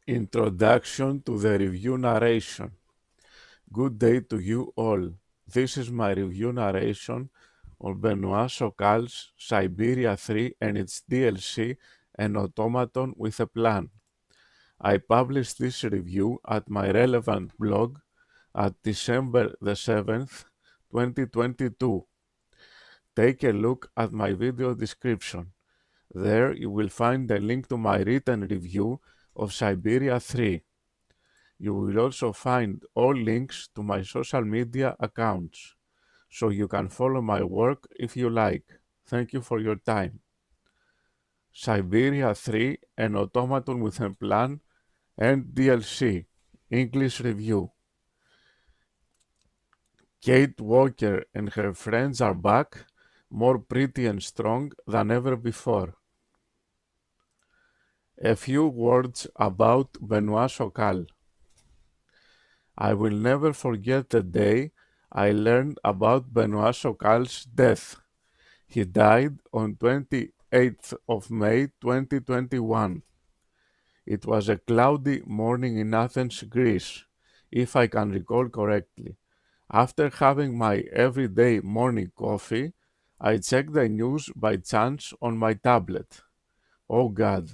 Introduction to the review narration. Good day to you all. This is my review narration on Benoit Chokal's Siberia 3 and its DLC, An Automaton with a Plan. I published this review at my relevant blog at December the 7th, 2022. Take a look at my video description. There you will find a link to my written review of Siberia 3. You will also find all links to my social media accounts, so you can follow my work if you like. Thank you for your time. Siberia 3, An Automaton with a Plan, and DLC, English Review. Kate Walker and her friends are back, more pretty and strong than ever before. A few words about Benoit Chokal. I will never forget the day I learned about Benoit Chokal's death. He died on 28th of May 2021. It was a cloudy morning in Athens, Greece, if I can recall correctly. After having my everyday morning coffee, I checked the news by chance on my tablet. Oh God,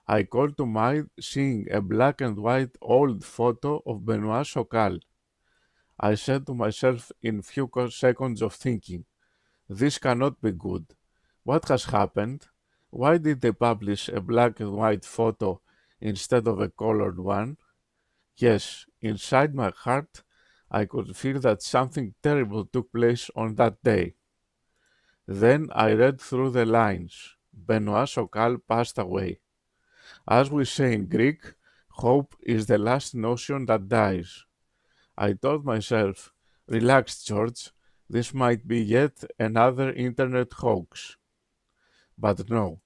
I called to mind seeing a black and white old photo of Benoit Chokal. I said to myself in few seconds of thinking, this cannot be good. What has happened? Why did they publish a black and white photo instead of a colored one? Yes, inside my heart, I could feel that something terrible took place on that day. Then I read through the lines. Benoit Chokal passed away. As we say in Greek, hope is the last notion that dies. I told myself, relax, George, this might be yet another internet hoax. But no,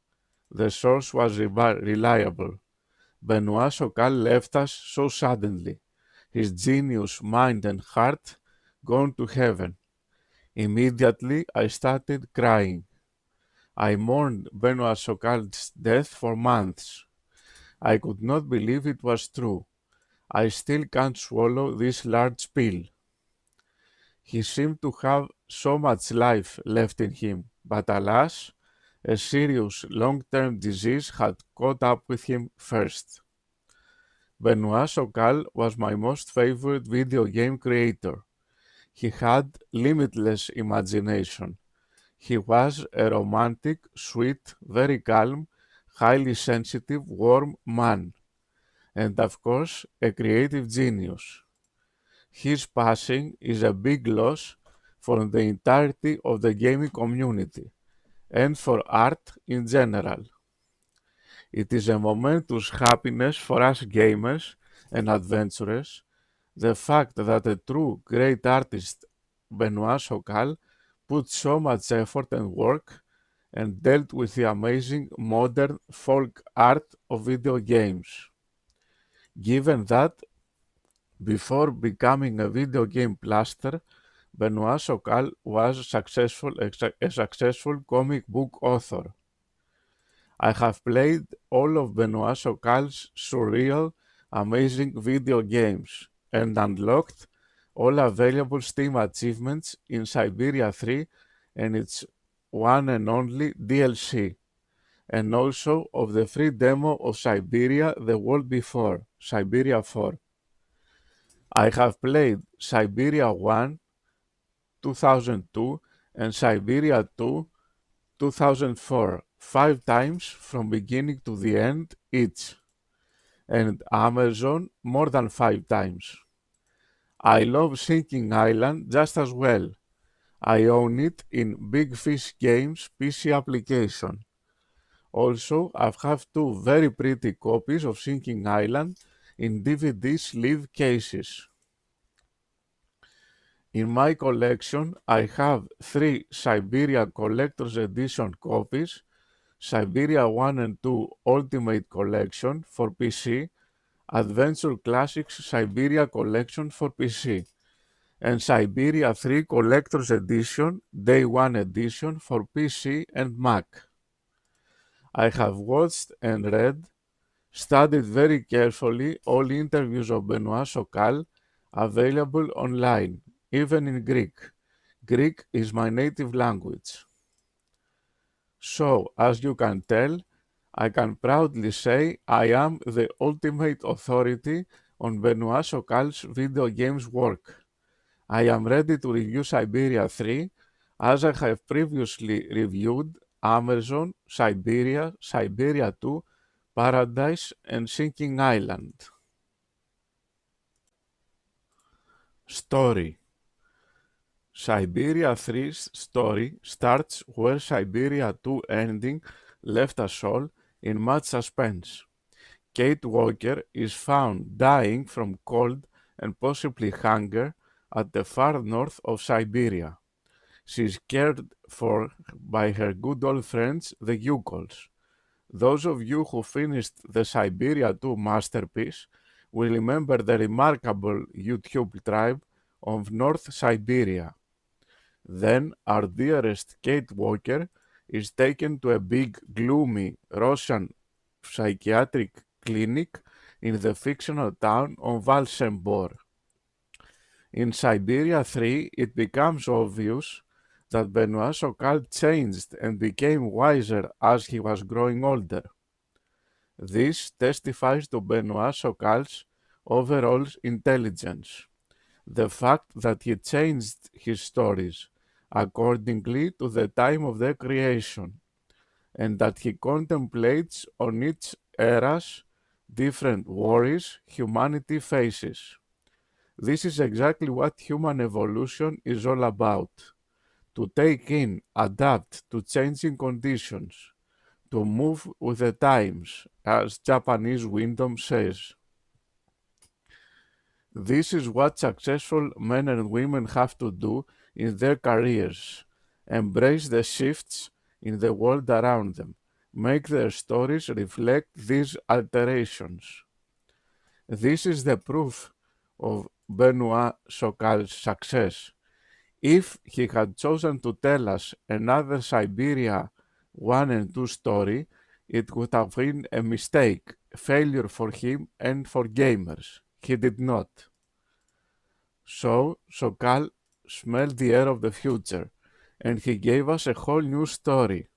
the source was reliable. Benoit Chokal left us so suddenly, his genius, mind and heart gone to heaven. Immediately I started crying. I mourned Benoit Chokal's death for months. I could not believe it was true. I still can't swallow this large pill. He seemed to have so much life left in him, but alas, a serious long-term disease had caught up with him first. Benoit Chokal was my most favorite video game creator. He had limitless imagination. He was a romantic, sweet, very calm, highly sensitive, warm man, and of course, a creative genius. His passing is a big loss for the entirety of the gaming community and for art in general. It is a momentous happiness for us gamers and adventurers, the fact that a true great artist, Benoit Chokal, put so much effort and work and dealt with the amazing modern folk art of video games. Given that, before becoming a video game plaster, Benoit Chokal was a successful comic book author. I have played all of Benoit Chokal's surreal, amazing video games and unlocked all available Steam achievements in Siberia 3 and its one and only DLC, and also of the free demo of Siberia the World Before, Siberia 4. I have played Siberia 1, 2002, and Siberia 2, 2004, 5 times from beginning to the end each, and Amazon more than 5 times. I love Sinking Island just as well. I own it in Big Fish Games PC application. Also, I have two very pretty copies of Sinking Island in DVD sleeve cases. In my collection, I have three Siberia Collector's Edition copies, Siberia 1 and 2 Ultimate Collection for PC, Adventure Classics Siberia Collection for PC, and Siberia 3 Collector's Edition Day 1 Edition for PC and Mac. I have watched and read Studied very carefully all interviews of Benoit Sokal available online, even in Greek. Greek is my native language. So, as you can tell, I can proudly say I am the ultimate authority on Benoit Sokal's video games work. I am ready to review Siberia 3 as I have previously reviewed Amazon, Siberia, Siberia 2, Paradise and Sinking Island. Story. Siberia 3's story starts where Siberia 2 ending left us all in much suspense. Kate Walker is found dying from cold and possibly hunger at the far north of Siberia. She is cared for by her good old friends, the Yugols. Those of you who finished the Siberia 2 masterpiece will remember the remarkable YouTube tribe of North Siberia. Then our dearest Kate Walker is taken to a big, gloomy Russian psychiatric clinic in the fictional town of Valsembor. In Siberia 3, it becomes obvious that Benoit Sokal changed and became wiser as he was growing older. This testifies to Benoit Sokal's overall intelligence. The fact that he changed his stories accordingly to the time of their creation, and that he contemplates on each era's different worries humanity faces. This is exactly what human evolution is all about: to take in, adapt to changing conditions, to move with the times, as Japanese wisdom says. This is what successful men and women have to do in their careers: embrace the shifts in the world around them, make their stories reflect these alterations. This is the proof of Benoit Sokal's success. If he had chosen to tell us another Siberia 1 and 2 story, it would have been a mistake, a failure for him and for gamers. He did not. So Sokal smelled the air of the future, and he gave us a whole new story,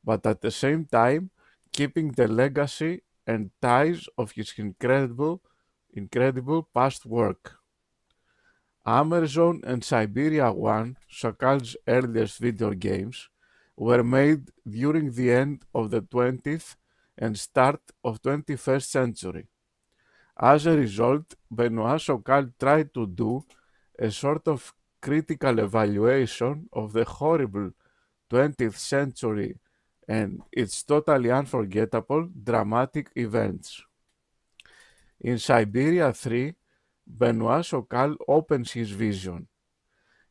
but at the same time keeping the legacy and ties of his incredible past work. Amazon and Siberia 1, Sokal's earliest video games, were made during the end of the 20th and start of 21st century. As a result, Benoit Sokal tried to do a sort of critical evaluation of the horrible 20th century and its totally unforgettable dramatic events. In Siberia 3, Benoit Sokal opens his vision.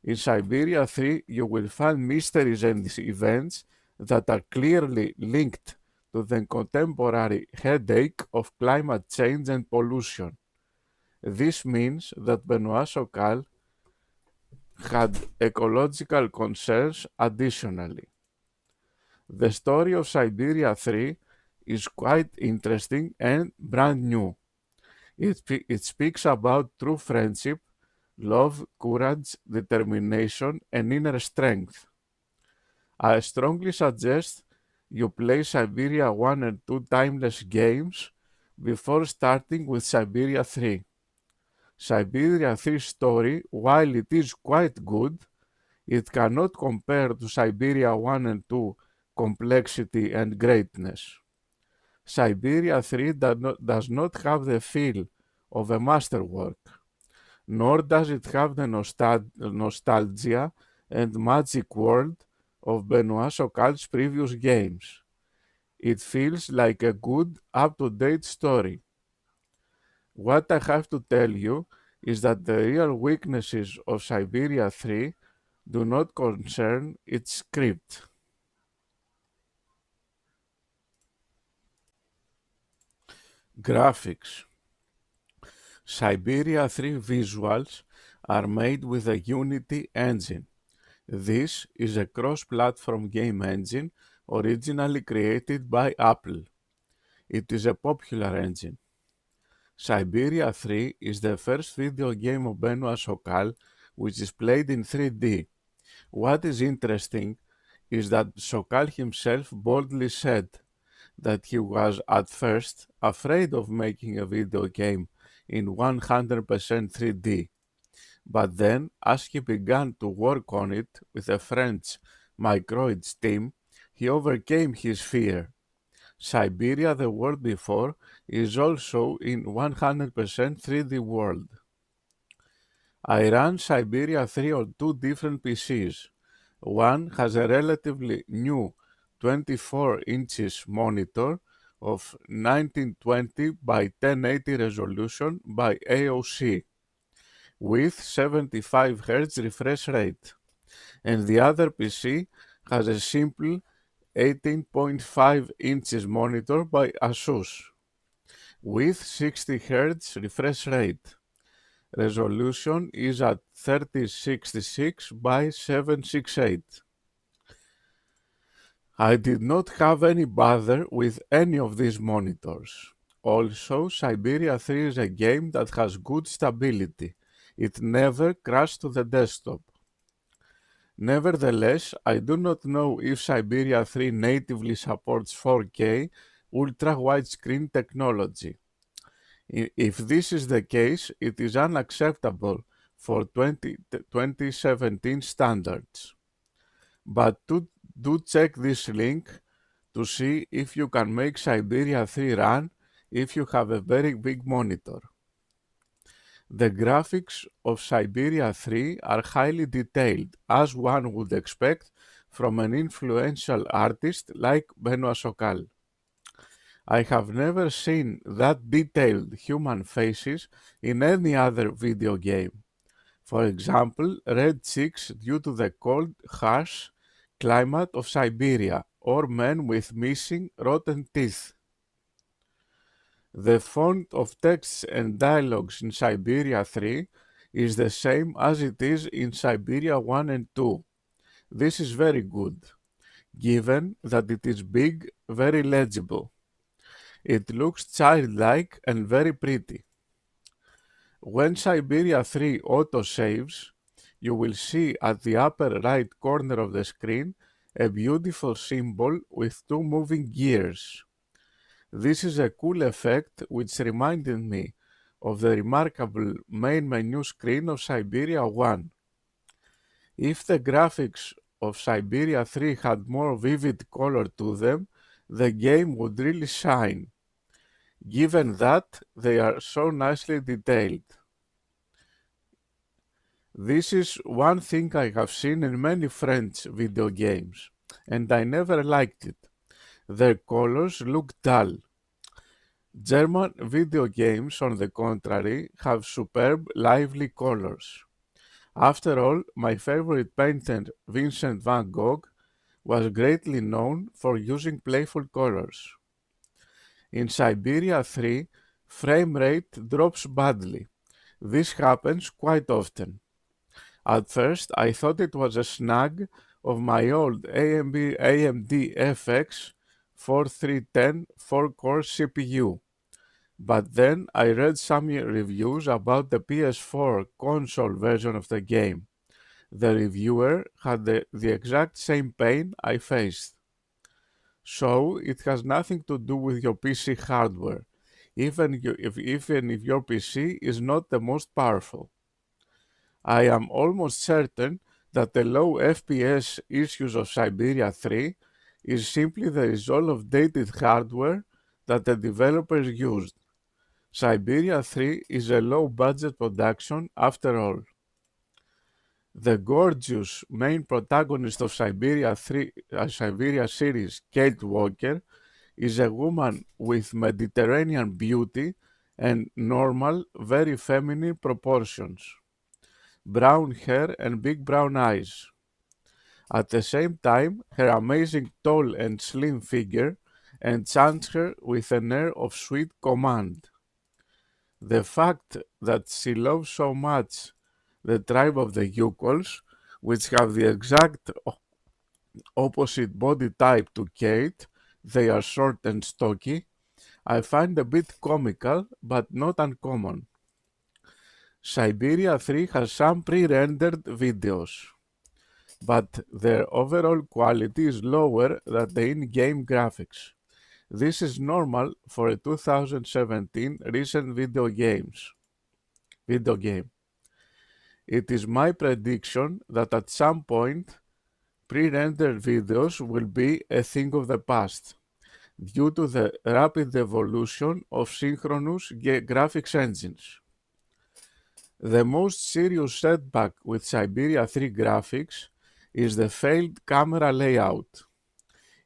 In Siberia 3, you will find mysteries and events that are clearly linked to the contemporary headache of climate change and pollution. This means that Benoit Sokal had ecological concerns additionally. The story of Siberia 3 is quite interesting and brand new. It speaks about true friendship, love, courage, determination, and inner strength. I strongly suggest you play Siberia 1 and 2 timeless games before starting with Siberia 3. Siberia 3's story, while it is quite good, it cannot compare to Siberia 1 and 2 complexity and greatness. Siberia 3 does not have the feel of a masterwork, nor does it have the nostalgia and magic world of Benoit Sokal's previous games. It feels like a good, up-to-date story. What I have to tell you is that the real weaknesses of Siberia 3 do not concern its script. Graphics. Siberia 3 visuals are made with a Unity engine. This is a cross-platform game engine originally created by Apple. It is a popular engine. Siberia 3 is the first video game of Benoit Sokal which is played in 3D. What is interesting is that Sokal himself boldly said that he was at first afraid of making a video game in 100% 3D. But then, as he began to work on it with a French Microids team, he overcame his fear. Siberia the World Before is also in 100% 3D world. I ran Siberia 3 on two different PCs. One has a relatively new 24 inches monitor of 1920 by 1080 resolution by AOC with 75 Hz refresh rate, and the other PC has a simple 18.5 inches monitor by Asus with 60 Hz refresh rate. Resolution is at 3066 by 768. I did not have any bother with any of these monitors. Also, Siberia 3 is a game that has good stability. It never crashed to the desktop. Nevertheless, I do not know if Siberia 3 natively supports 4K ultra-widescreen technology. If this is the case, it is unacceptable for 2017 standards. But do check this link to see if you can make Siberia 3 run if you have a very big monitor. The graphics of Siberia 3 are highly detailed, as one would expect from an influential artist like Benoit Sokal. I have never seen that detailed human faces in any other video game. For example, red cheeks due to the cold, harsh climate of Siberia, or men with missing rotten teeth. The font of texts and dialogues in Siberia 3 is the same as it is in Siberia 1 and 2. This is very good, given that it is big, very legible. It looks childlike and very pretty. When Siberia 3 auto-saves, you will see at the upper right corner of the screen a beautiful symbol with two moving gears. This is a cool effect which reminded me of the remarkable main menu screen of Siberia 1. If the graphics of Siberia 3 had more vivid color to them, the game would really shine, given that they are so nicely detailed. This is one thing I have seen in many French video games, and I never liked it. Their colors look dull. German video games, on the contrary, have superb, lively colors. After all, my favorite painter, Vincent van Gogh, was greatly known for using playful colors. In Siberia 3, frame rate drops badly. This happens quite often. At first, I thought it was a snag of my old AMD FX 4310 4-core CPU. But then I read some reviews about the PS4 console version of the game. The reviewer had the exact same pain I faced. So it has nothing to do with your PC hardware, even if your PC is not the most powerful. I am almost certain that the low FPS issues of Siberia 3 is simply the result of dated hardware that the developers used. Siberia 3 is a low-budget production after all. The gorgeous main protagonist of Siberia series, Kate Walker, is a woman with Mediterranean beauty and normal, very feminine proportions, brown hair and big brown eyes. At the same time, her amazing tall and slim figure enchants her with an air of sweet command. The fact that she loves so much the tribe of the Yukols, which have the exact opposite body type to Kate, they are short and stocky, I find a bit comical, but not uncommon. Siberia 3 has some pre-rendered videos, but their overall quality is lower than the in-game graphics. This is normal for a 2017 recent video game. It is my prediction that at some point pre-rendered videos will be a thing of the past due to the rapid evolution of synchronous graphics engines. The most serious setback with Siberia 3 graphics is the failed camera layout.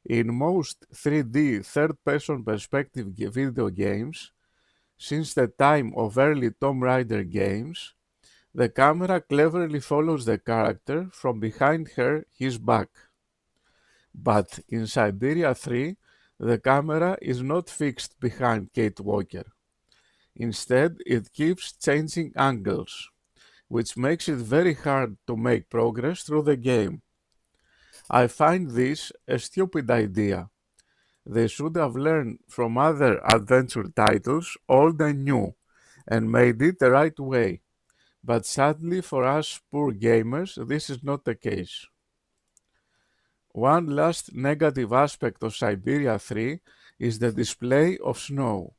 In most 3D third-person perspective video games, since the time of early Tomb Raider games, the camera cleverly follows the character from behind his back. But in Siberia 3, the camera is not fixed behind Kate Walker. Instead, it keeps changing angles, which makes it very hard to make progress through the game. I find this a stupid idea. They should have learned from other adventure titles, old and new, and made it the right way. But sadly for us poor gamers, this is not the case. One last negative aspect of Siberia 3 is the display of snow.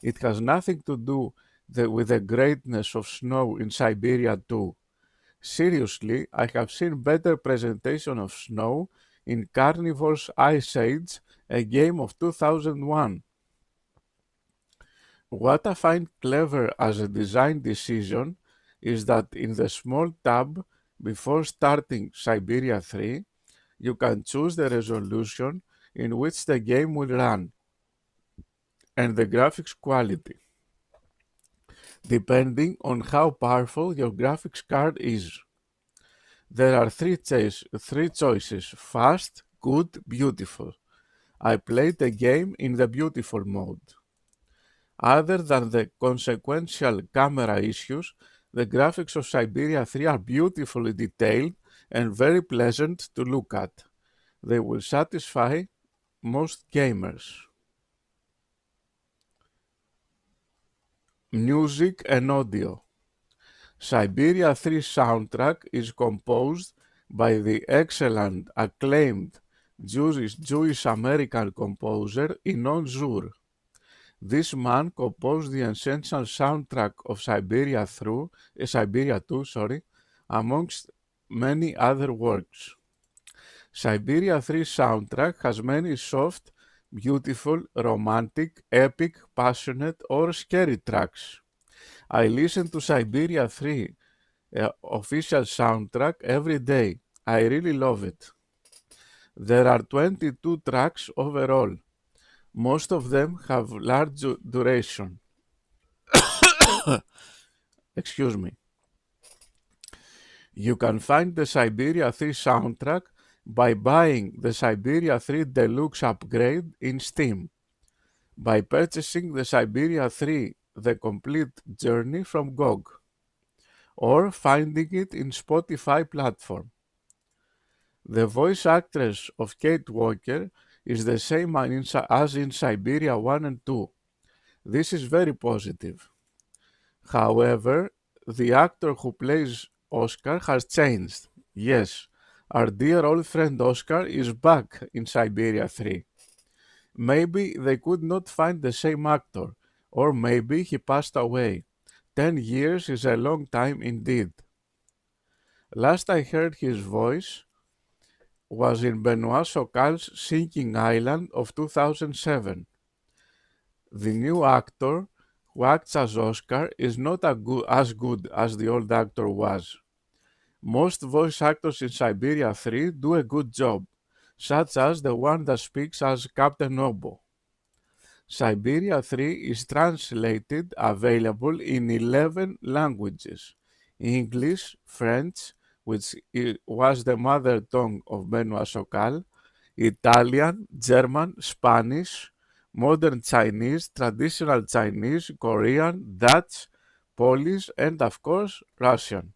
It has nothing to do with the greatness of snow in Siberia 2. Seriously, I have seen better presentation of snow in Carnivore's Ice Age, a game of 2001. What I find clever as a design decision is that in the small tab before starting Siberia 3, you can choose the resolution in which the game will run and the graphics quality, depending on how powerful your graphics card is. There are three choices: fast, good, beautiful. I played the game in the beautiful mode. Other than the consequential camera issues, the graphics of Siberia 3 are beautifully detailed and very pleasant to look at. They will satisfy most gamers. Music and audio. Siberia 3 soundtrack is composed by the excellent, acclaimed Jewish American composer Inon Zur. This man composed the essential soundtrack of Siberia 2, amongst many other works. Siberia 3 soundtrack has many soft, beautiful, romantic, epic, passionate, or scary tracks. I listen to Siberia 3 official soundtrack every day. I really love it. There are 22 tracks overall. Most of them have large duration. Excuse me. You can find the Siberia 3 soundtrack by buying the Siberia 3 Deluxe upgrade in Steam, by purchasing the Siberia 3 The Complete Journey from GOG, or finding it in Spotify platform. The voice actress of Kate Walker is the same as in Siberia 1 and 2. This is very positive. However, the actor who plays Oscar has changed. Yes, our dear old friend Oscar is back in Siberia 3. Maybe they could not find the same actor, or maybe he passed away. 10 years is a long time indeed. Last I heard his voice was in Benoit Socal's Sinking Island of 2007. The new actor who acts as Oscar is not as good as the old actor was. Most voice actors in Siberia 3 do a good job, such as the one that speaks as Captain Obo. Siberia 3 is translated available in 11 languages: English, French, which was the mother tongue of Benoit Sokal, Italian, German, Spanish, modern Chinese, traditional Chinese, Korean, Dutch, Polish, and of course Russian.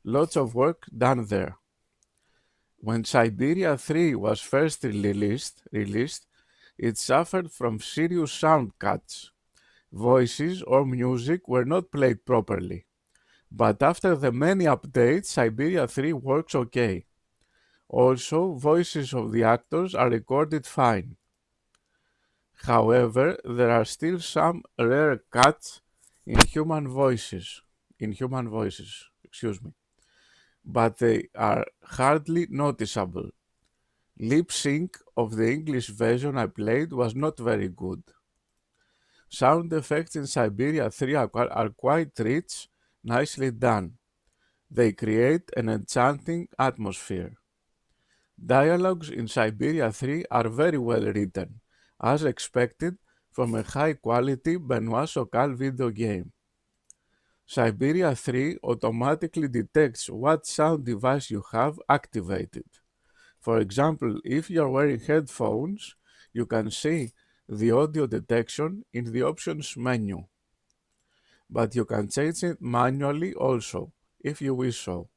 Lots of work done there. When Siberia 3 was first released, it suffered from serious sound cuts. Voices or music were not played properly. But after the many updates, Siberia 3 works okay. Also, voices of the actors are recorded fine. However, there are still some rare cuts in human voices, but they are hardly noticeable. Lip sync of the English version I played was not very good. Sound effects in Siberia 3 are quite rich, nicely done. They create an enchanting atmosphere. Dialogues in Siberia 3 are very well written, as expected from a high-quality Benoit Sokal video game. Siberia 3 automatically detects what sound device you have activated. For example, if you're wearing headphones, you can see the audio detection in the options menu. But you can change it manually also, if you wish so.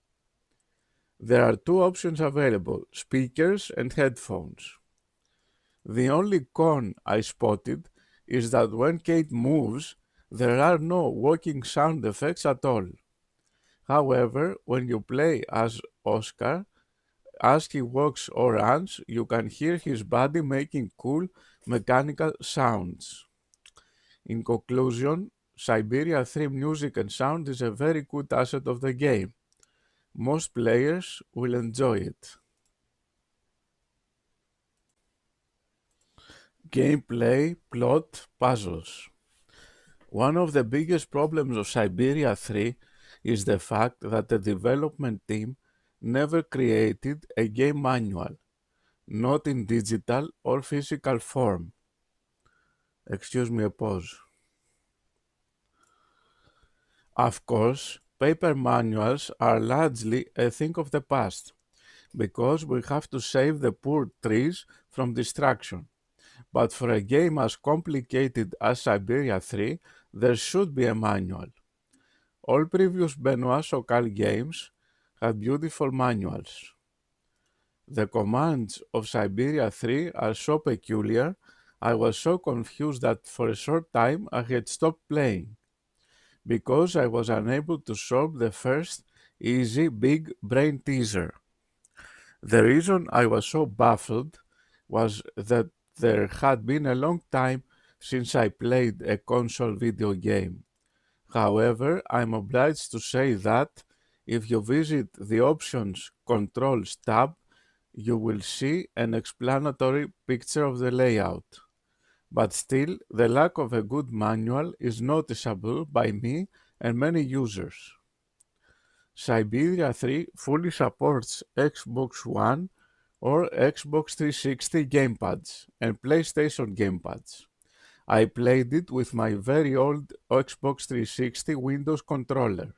There are two options available, speakers and headphones. The only con I spotted is that when Kate moves, there are no walking sound effects at all. However, when you play as Oscar, as he walks or runs, you can hear his body making cool mechanical sounds. In conclusion, Siberia 3 music and sound is a very good asset of the game. Most players will enjoy it. Gameplay, plot, puzzles. One of the biggest problems of Siberia 3 is the fact that the development team never created a game manual, not in digital or physical form. Excuse me, a pause. Of course, paper manuals are largely a thing of the past, because we have to save the poor trees from destruction. But for a game as complicated as Siberia 3, there should be a manual. All previous Benoit Sokal games had beautiful manuals. The commands of Siberia 3 are so peculiar, I was so confused that for a short time I had stopped playing, because I was unable to solve the first easy big brain teaser. The reason I was so baffled was that there had been a long time since I played a console video game. However, I'm obliged to say that if you visit the Options Controls tab, you will see an explanatory picture of the layout. But still, the lack of a good manual is noticeable by me and many users. Siberia 3 fully supports Xbox One or Xbox 360 gamepads and PlayStation gamepads. I played it with my very old Xbox 360 Windows controller.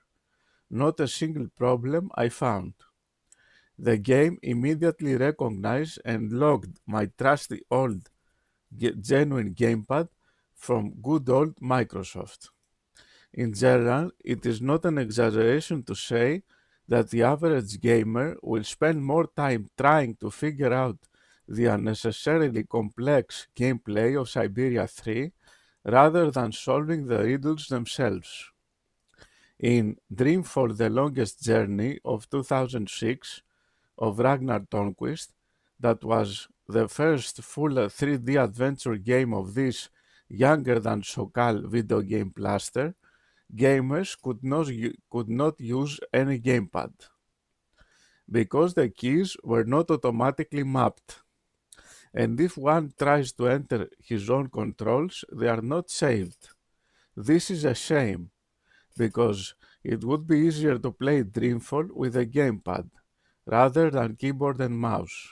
Not a single problem I found. The game immediately recognized and logged my trusty old genuine gamepad from good old Microsoft. In general, it is not an exaggeration to say that the average gamer will spend more time trying to figure out the unnecessarily complex gameplay of Siberia 3 rather than solving the riddles themselves. In Dreamfall: The Longest Journey of 2006 of Ragnar Tornquist, that was the first full 3D adventure game of this younger than Sokal video game plaster, gamers could not use any gamepad because the keys were not automatically mapped. And if one tries to enter his own controls, they are not saved. This is a shame, because it would be easier to play Dreamfall with a gamepad, rather than keyboard and mouse.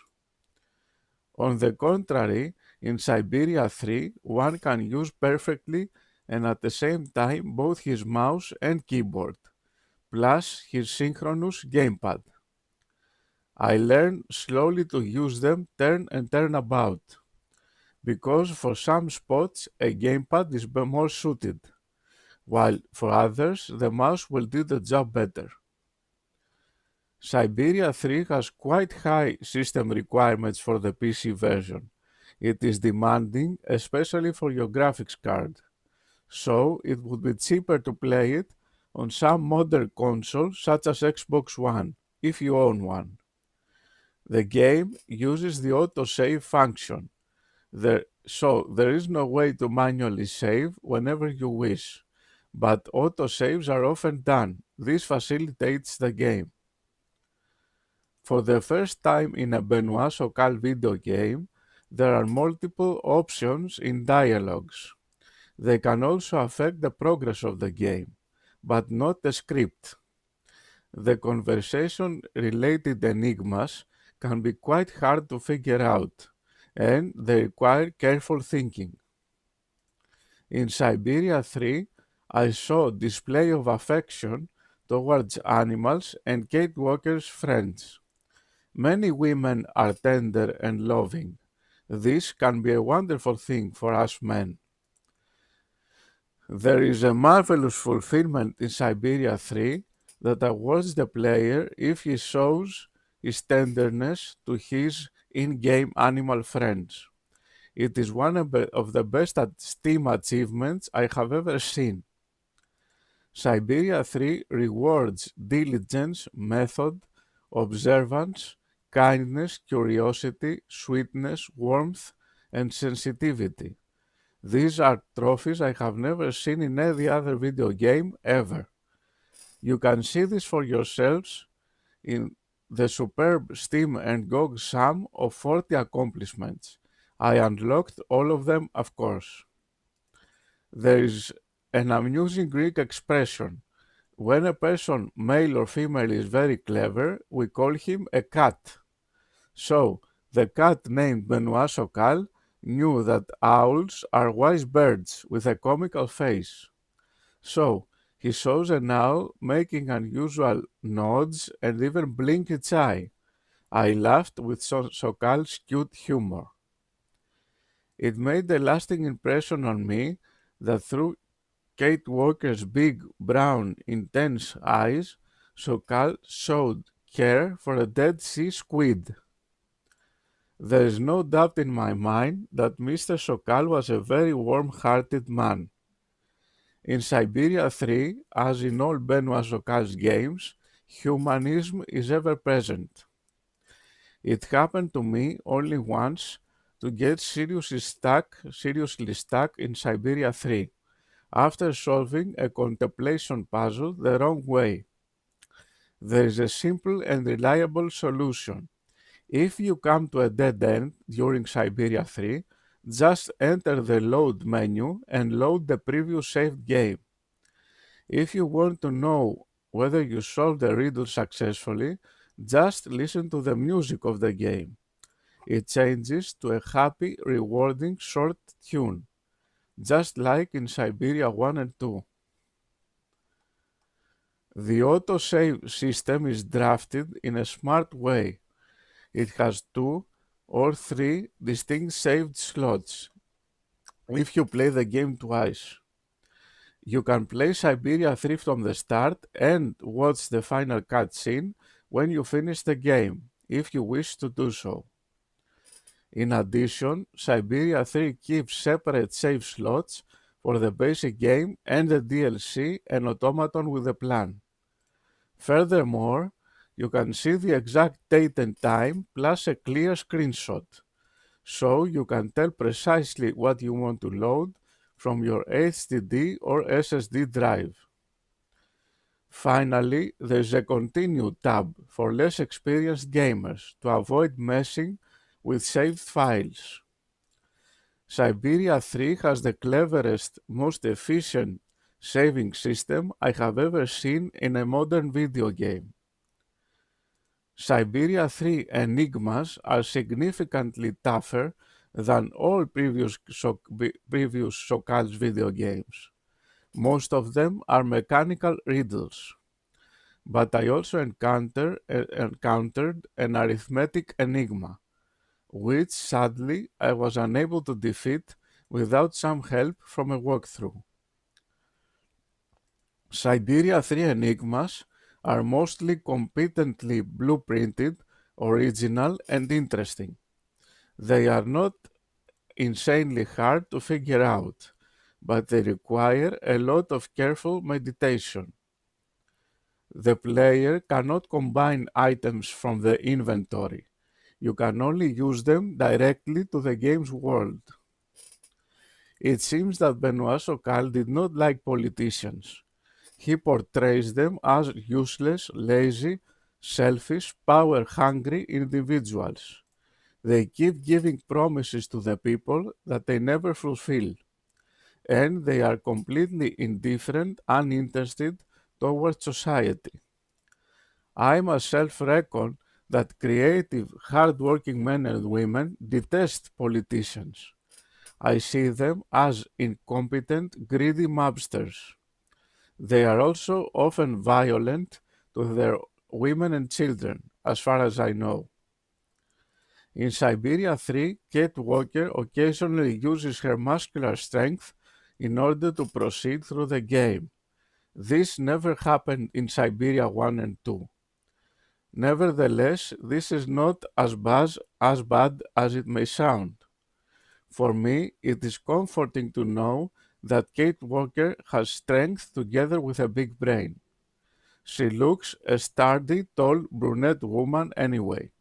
On the contrary, in Siberia 3, one can use perfectly and at the same time both his mouse and keyboard, plus his synchronous gamepad. I learned slowly to use them turn and turn about, because for some spots a gamepad is more suited, while for others the mouse will do the job better. Siberia 3 has quite high system requirements for the PC version. It is demanding, especially for your graphics card, so it would be cheaper to play it on some modern console such as Xbox One, if you own one. The game uses the autosave function, so there is no way to manually save whenever you wish, but autosaves are often done. This facilitates the game. For the first time in a Benoit Chocal video game, there are multiple options in dialogues. They can also affect the progress of the game, but not the script. The conversation-related enigmas can be quite hard to figure out, and they require careful thinking. In Siberia 3, I saw display of affection towards animals and Kate Walker's friends. Many women are tender and loving. This can be a wonderful thing for us men. There is a marvelous fulfillment in Siberia 3 that awards the player if he shows his tenderness to his in-game animal friends. It is one of the best Steam achievements I have ever seen. Siberia 3 rewards diligence, method, observance, kindness, curiosity, sweetness, warmth, and sensitivity. These are trophies I have never seen in any other video game ever. You can see this for yourselves in the superb Steam and GOG sum of 40 accomplishments. I unlocked all of them, of course. There is an amusing Greek expression. When a person, male or female, is very clever, we call him a cat. So, the cat named Benoit Chocal knew that owls are wise birds with a comical face. So, he shows an owl making unusual nods and even blink its eye. I laughed with Chocal's cute humor. It made a lasting impression on me that through Kate Walker's big, brown, intense eyes, Chocal showed care for a dead sea squid. There is no doubt in my mind that Mr. Chocal was a very warm-hearted man. In Siberia 3, as in all Benoit Chocal's games, humanism is ever present. It happened to me only once to get seriously stuck in Siberia 3, after solving a contemplation puzzle the wrong way. There is a simple and reliable solution. If you come to a dead end during Siberia 3, just enter the load menu and load the previous saved game. If you want to know whether you solved the riddle successfully, just listen to the music of the game. It changes to a happy, rewarding short tune, just like in Siberia 1 and 2. The autosave system is drafted in a smart way. It has 2 or 3 distinct saved slots if you play the game twice. You can play Siberia 3 from the start and watch the final cutscene when you finish the game, if you wish to do so. In addition, Siberia 3 keeps separate save slots for the basic game and the DLC and Automaton with a plan. Furthermore, you can see the exact date and time plus a clear screenshot, so you can tell precisely what you want to load from your HDD or SSD drive. Finally, there's a Continue tab for less experienced gamers to avoid messing with saved files. Siberia 3 has the cleverest, most efficient saving system I have ever seen in a modern video game. Siberia 3 enigmas are significantly tougher than all previous Chocal's video games. Most of them are mechanical riddles, but I also encountered an arithmetic enigma, which sadly I was unable to defeat without some help from a walkthrough. Siberia 3 enigmas are mostly competently blueprinted, original, and interesting. They are not insanely hard to figure out, but they require a lot of careful meditation. The player cannot combine items from the inventory. You can only use them directly to the game's world. It seems that Benoit Sokal did not like politicians. He portrays them as useless, lazy, selfish, power-hungry individuals. They keep giving promises to the people that they never fulfill, and they are completely indifferent, uninterested towards society. I myself reckon that creative, hard-working men and women detest politicians. I see them as incompetent, greedy mobsters. They are also often violent to their women and children, as far as I know. In Siberia 3, Kate Walker occasionally uses her muscular strength in order to proceed through the game. This never happened in Siberia 1 and 2. Nevertheless, this is not as bad as it may sound. For me, it is comforting to know that Kate Walker has strength together with a big brain. She looks a sturdy, tall, brunette woman anyway.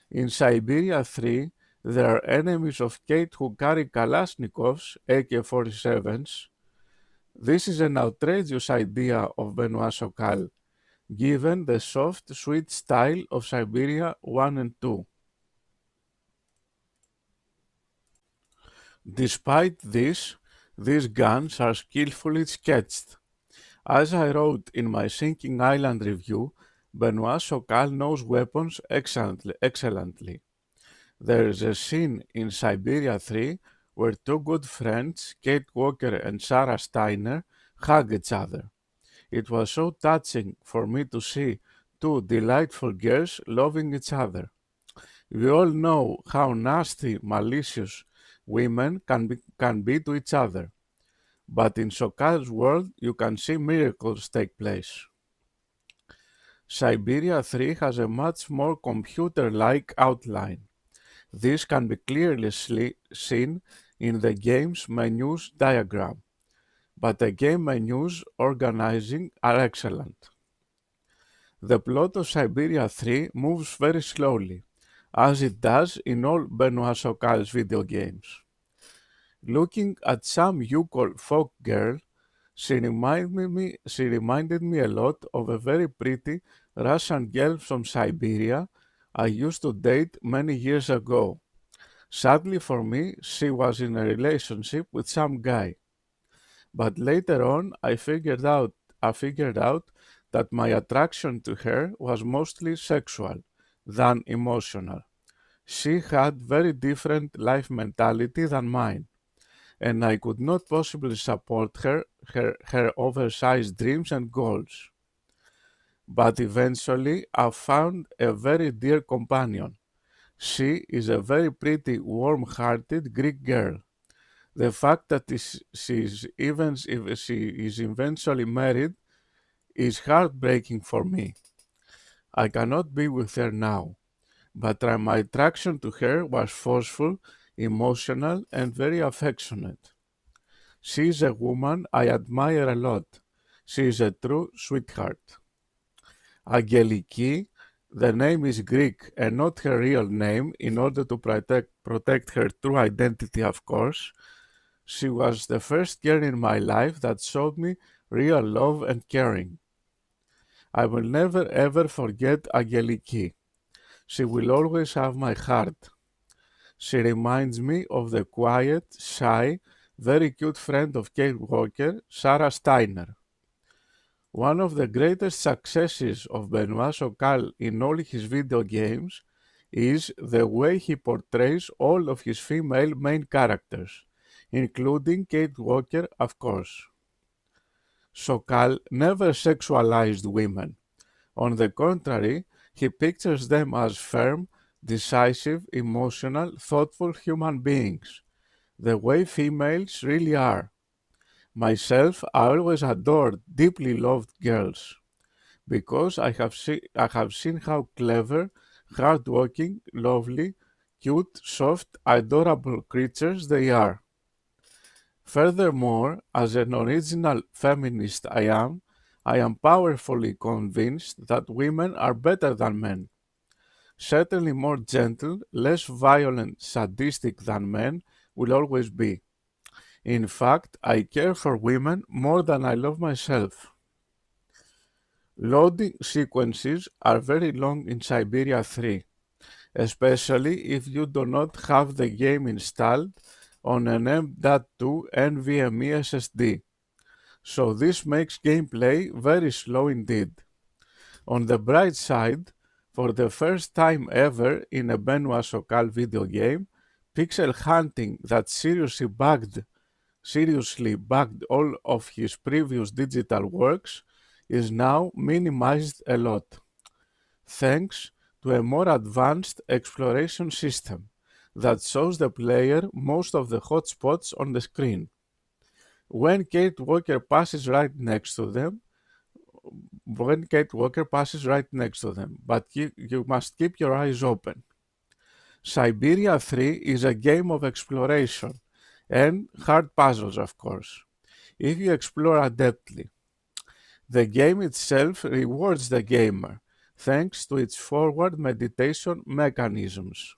In Siberia 3, there are enemies of Kate who carry Kalashnikovs, AK-47s. This is an outrageous idea of Benoit Sokal, given the soft, sweet style of Siberia 1 and 2. Despite this, these guns are skillfully sketched. As I wrote in my Sinking Island review, Benoit Sokal knows weapons excellently. There is a scene in Siberia 3 where two good friends, Kate Walker and Sarah Steiner, hug each other. It was so touching for me to see two delightful girls loving each other. We all know how nasty, malicious women can be to each other, but in Sokal's world you can see miracles take place. Siberia 3 has a much more computer-like outline. This can be clearly seen in the game's menus diagram, but the game menus organizing are excellent. The plot of Siberia 3 moves very slowly, as it does in all Benoit Sokal's video games. Looking at some you call folk girl, she reminded me a lot of a very pretty Russian girl from Siberia I used to date many years ago. Sadly for me, she was in a relationship with some guy. But later on, I figured out that my attraction to her was mostly sexual than emotional. She had very different life mentality than mine, and I could not possibly support her oversized dreams and goals. But eventually, I found a very dear companion. She is a very pretty, warm-hearted Greek girl. The fact that if she is eventually married is heartbreaking for me. I cannot be with her now, but my attraction to her was forceful, emotional, and very affectionate. She is a woman I admire a lot. She is a true sweetheart. Angeliki, the name is Greek and not her real name in order to protect her true identity, of course. She was the first girl in my life that showed me real love and caring. I will never ever forget Angeliki. She will always have my heart. She reminds me of the quiet, shy, very cute friend of Kate Walker, Sarah Steiner. One of the greatest successes of Benoit Sokal in all his video games is the way he portrays all of his female main characters, including Kate Walker, of course. Sokal never sexualized women. On the contrary, he pictures them as firm, decisive, emotional, thoughtful human beings, the way females really are. Myself, I always adored, deeply loved girls, because I have seen how clever, hardworking, lovely, cute, soft, adorable creatures they are. Furthermore, as an original feminist I am powerfully convinced that women are better than men. Certainly more gentle, less violent, sadistic than men will always be. In fact, I care for women more than I love myself. Loading sequences are very long in Siberia 3, especially if you do not have the game installed on an M.2 NVMe SSD, so this makes gameplay very slow indeed. On the bright side, for the first time ever in a Benoit Sokal video game, pixel hunting that seriously bugged all of his previous digital works is now minimized a lot, thanks to a more advanced exploration system that shows the player most of the hotspots on the screen. When Kate Walker passes right next to them, but you must keep your eyes open. Siberia 3 is a game of exploration and hard puzzles, of course, if you explore adeptly. The game itself rewards the gamer, thanks to its forward meditation mechanisms.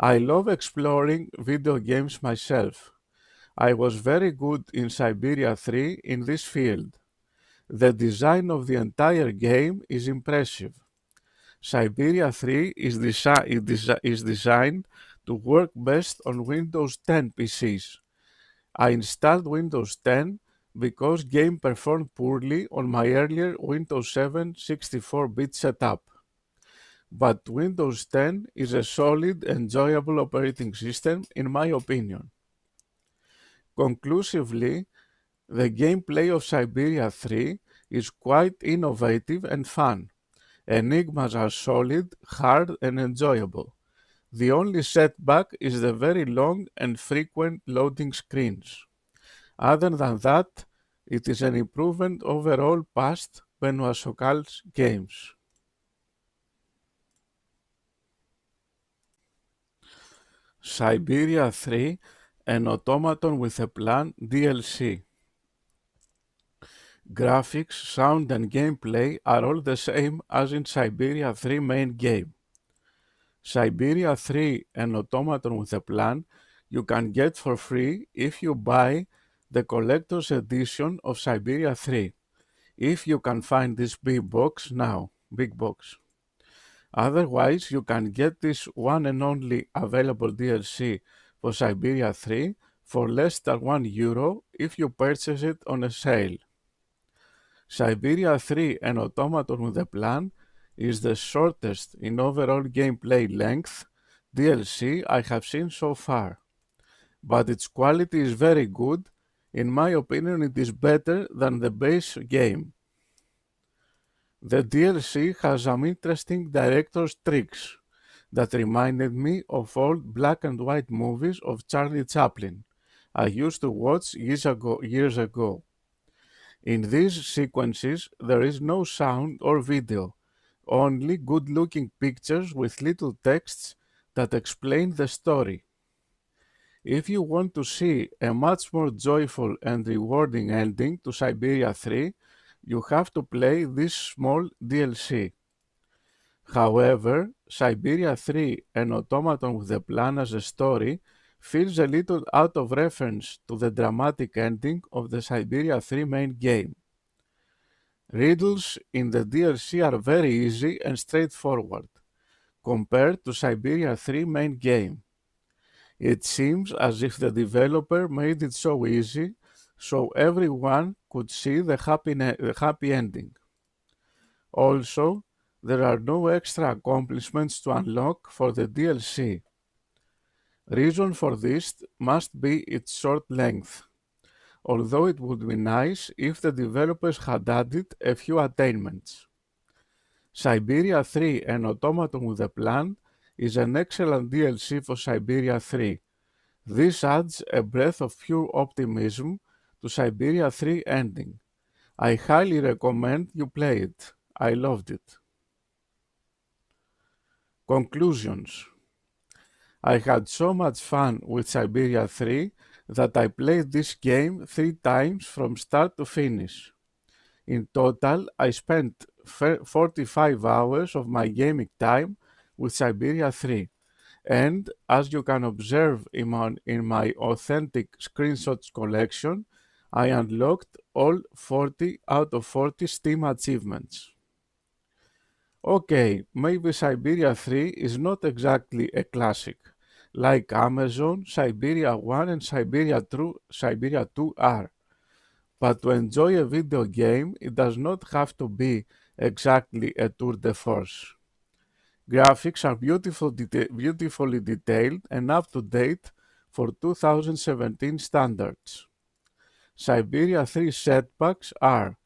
I love exploring video games myself. I was very good in Siberia 3 in this field. The design of the entire game is impressive. Siberia 3 is designed to work best on Windows 10 PCs. I installed Windows 10 because game performed poorly on my earlier Windows 7 64-bit setup. But Windows 10 is a solid, enjoyable operating system in my opinion. Conclusively, the gameplay of Siberia 3 is quite innovative and fun. Enigmas are solid, hard and enjoyable. The only setback is the very long and frequent loading screens. Other than that, it is an improvement overall past Benoit Sokal's games. Siberia 3, an automaton with a plan DLC. Graphics, sound and gameplay are all the same as in Siberia 3 main game. Siberia 3, an automaton with a plan, you can get for free if you buy the collector's edition of Siberia 3, if you can find this big box now. Otherwise, you can get this one and only available DLC for Siberia 3 for less than €1 if you purchase it on a sale. Siberia 3, an automaton with a plan, is the shortest in overall gameplay length DLC I have seen so far, but its quality is very good. In my opinion, it is better than the base game. The DLC has some interesting director's tricks that reminded me of old black and white movies of Charlie Chaplin I used to watch years ago. In these sequences, there is no sound or video, only good-looking pictures with little texts that explain the story. If you want to see a much more joyful and rewarding ending to Siberia 3, you have to play this small DLC. However, Siberia 3, an automaton with a plan as a story, feels a little out of reference to the dramatic ending of the Siberia 3 main game. Riddles in the DLC are very easy and straightforward, compared to Siberia 3 main game. It seems as if the developer made it so easy so everyone could see the happy ending. Also, there are no extra accomplishments to unlock for the DLC. Reason for this must be its short length, although it would be nice if the developers had added a few attainments. Siberia 3, an automaton with a plan, is an excellent DLC for Siberia 3. This adds a breath of pure optimism to Siberia 3 ending. I highly recommend you play it. I loved it. Conclusions. I had so much fun with Siberia 3 that I played this game 3 times from start to finish. In total, I spent 45 hours of my gaming time with Siberia 3. And as you can observe in my authentic screenshots collection, I unlocked all 40 out of 40 Steam achievements. Okay, maybe Siberia 3 is not exactly a classic, like Amazon, Siberia 1 and Siberia 2 are. But to enjoy a video game, it does not have to be exactly a tour de force. Graphics are beautifully detailed and up to date for 2017 standards. Siberia 3 setbacks are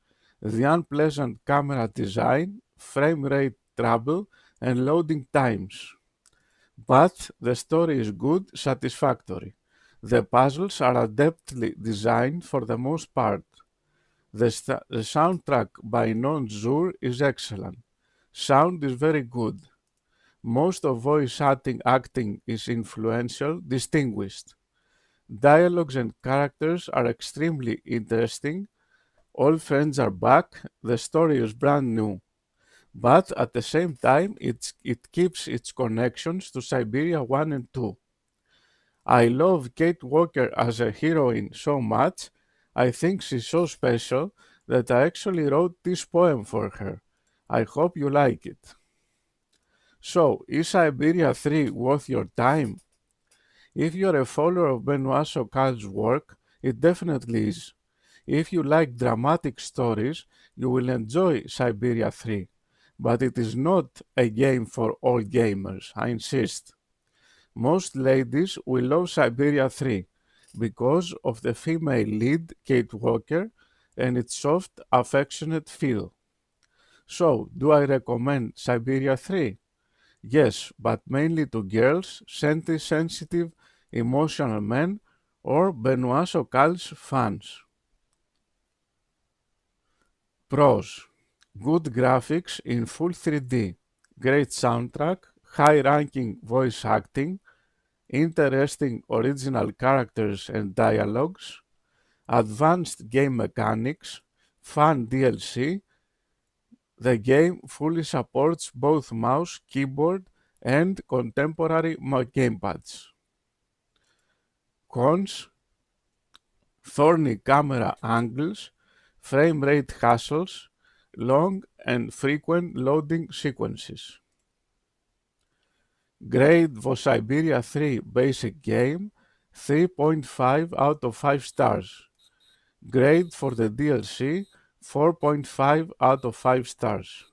the unpleasant camera design, frame rate trouble, and loading times. But the story is good, satisfactory. The puzzles are adeptly designed for the most part. The soundtrack by Non Zur is excellent. Sound is very good. Most of voice acting is influential, distinguished. Dialogues and characters are extremely interesting. All friends are back. The story is brand new. But at the same time, it keeps its connections to Siberia 1 and 2. I love Kate Walker as a heroine so much. I think she's so special that I actually wrote this poem for her. I hope you like it. So, is Siberia 3 worth your time? If you're a follower of Benoit Sokhal's work, it definitely is. If you like dramatic stories, you will enjoy Siberia 3. But it is not a game for all gamers, I insist. Most ladies will love Siberia 3 because of the female lead, Kate Walker, and its soft, affectionate feel. So, do I recommend Siberia 3? Yes, but mainly to girls, sensitive, emotional men, or Benoit Sokhal's fans. Pros: good graphics in full 3D, great soundtrack, high-ranking voice acting, interesting original characters and dialogues, advanced game mechanics, fun DLC. The game fully supports both mouse, keyboard, and contemporary gamepads. Cons: thorny camera angles, frame rate hassles, long and frequent loading sequences. Grade for Siberia 3 basic game, 3.5 out of 5 stars. Grade for the DLC, 4.5 out of 5 stars.